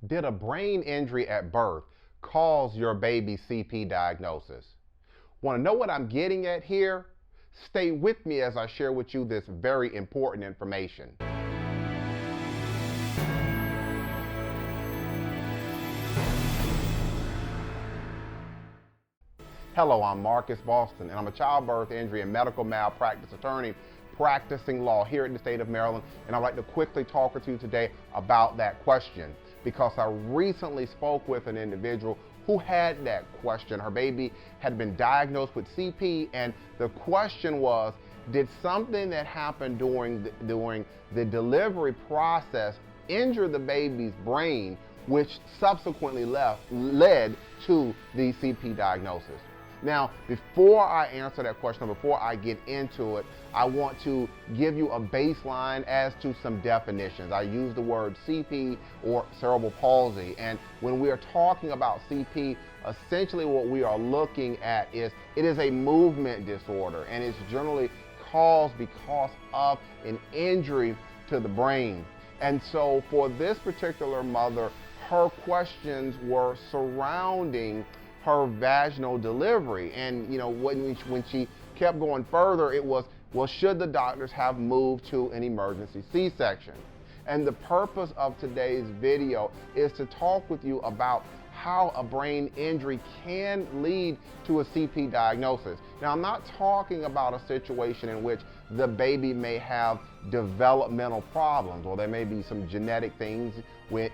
Did a brain injury at birth cause your baby's CP diagnosis? Want to know what I'm getting at here? Stay with me as I share with you this very important information. Hello, I'm Marcus Boston, and I'm a childbirth injury and medical malpractice attorney practicing law here in the state of Maryland. And I'd like to quickly talk with you today about that question because I recently spoke with an individual who had that question. Her baby had been diagnosed with CP, and the question was, did something that happened during the delivery process injure the baby's brain, which subsequently led to the CP diagnosis? Now, before I answer that question, before I get into it, I want to give you a baseline as to some definitions. I use the word CP or cerebral palsy, and when we are talking about CP, essentially what we are looking at is it is a movement disorder, and it's generally caused because of an injury to the brain. And so for this particular mother, her questions were surrounding her vaginal delivery. And when she kept going further, it was, well, should the doctors have moved to an emergency C-section? And the purpose of today's video is to talk with you about how a brain injury can lead to a CP diagnosis. Now, I'm not talking about a situation in which the baby may have developmental problems, or there may be some genetic things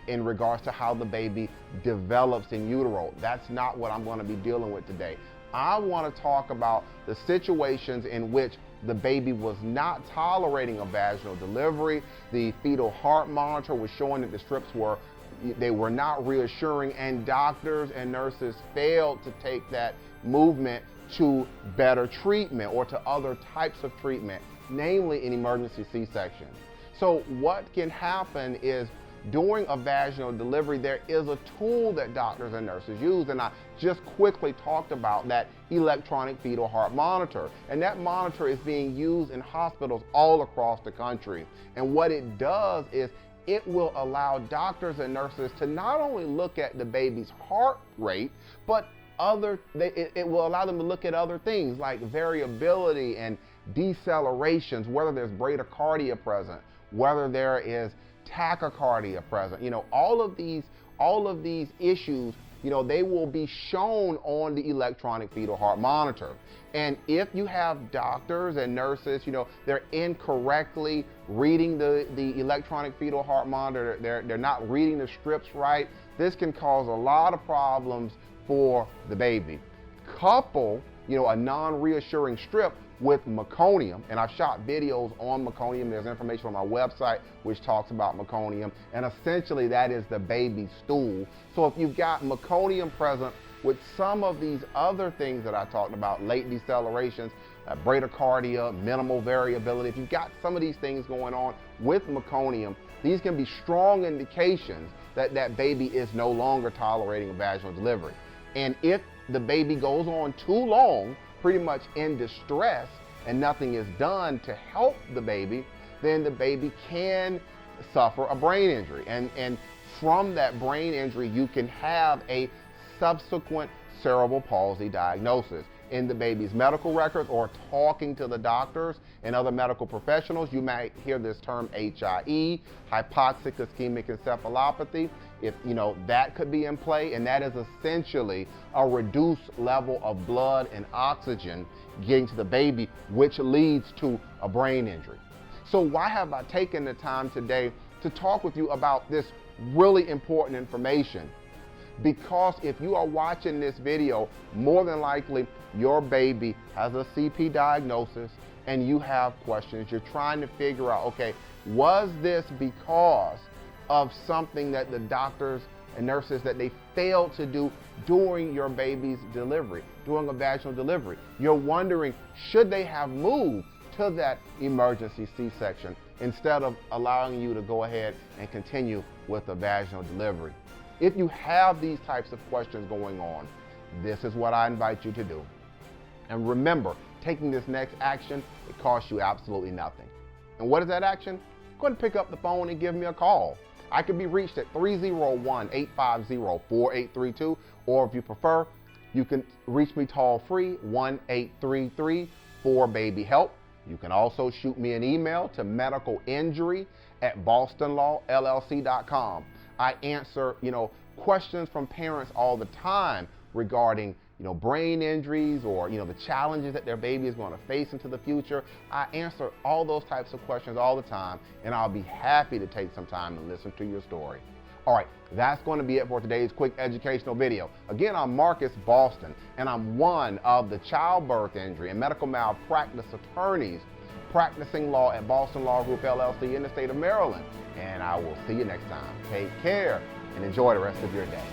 in regards to how the baby develops in utero. That's not what I'm going to be dealing with today. I want to talk about the situations in which the baby was not tolerating a vaginal delivery. The fetal heart monitor was showing that the strips were not reassuring, and doctors and nurses failed to take that movement to better treatment or to other types of treatment, namely an emergency C-section. So what can happen is during a vaginal delivery, there is a tool that doctors and nurses use, and I just quickly talked about that electronic fetal heart monitor. And that monitor is being used in hospitals all across the country. And what it does is it will allow doctors and nurses to not only look at the baby's heart rate, but it will allow them to look at other things like variability and decelerations, whether there's bradycardia present, whether there is tachycardia present. All of these issues, they will be shown on the electronic fetal heart monitor. And if you have doctors and nurses, they're incorrectly reading the electronic fetal heart monitor, they're not reading the strips right, this can cause a lot of problems for the baby. Couple, a non-reassuring strip with meconium, and I've shot videos on meconium. There's information on my website which talks about meconium, and essentially that is the baby's stool. So if you've got meconium present with some of these other things that I talked about, late decelerations, bradycardia, minimal variability, if you've got some of these things going on with meconium, these can be strong indications that that baby is no longer tolerating a vaginal delivery. And if the baby goes on too long, pretty much in distress, and nothing is done to help the baby, then the baby can suffer a brain injury. And from that brain injury, you can have a subsequent cerebral palsy diagnosis. In the baby's medical records or talking to the doctors and other medical professionals, you might hear this term HIE, hypoxic ischemic encephalopathy. If that could be in play, and that is essentially a reduced level of blood and oxygen getting to the baby, which leads to a brain injury. So why have I taken the time today to talk with you about this really important information? Because if you are watching this video, more than likely your baby has a CP diagnosis and you have questions. You're trying to figure out, okay, was this because of something that the doctors and nurses that they failed to do during your baby's delivery, during a vaginal delivery? You're wondering, should they have moved to that emergency C-section instead of allowing you to go ahead and continue with a vaginal delivery? If you have these types of questions going on, this is what I invite you to do. And remember, taking this next action, it costs you absolutely nothing. And what is that action? Go ahead and pick up the phone and give me a call. I can be reached at 301-850-4832, or if you prefer, you can reach me toll free, 1-833-4BABY-HELP. You can also shoot me an email to medicalinjury@bostonlawllc.com. I answer, questions from parents all the time regarding, brain injuries or, the challenges that their baby is going to face into the future. I answer all those types of questions all the time, and I'll be happy to take some time and listen to your story. All right, that's going to be it for today's quick educational video. Again, I'm Marcus Boston, and I'm one of the childbirth injury and medical malpractice attorneys practicing law at Boston Law Group, LLC in the state of Maryland. And I will see you next time. Take care and enjoy the rest of your day.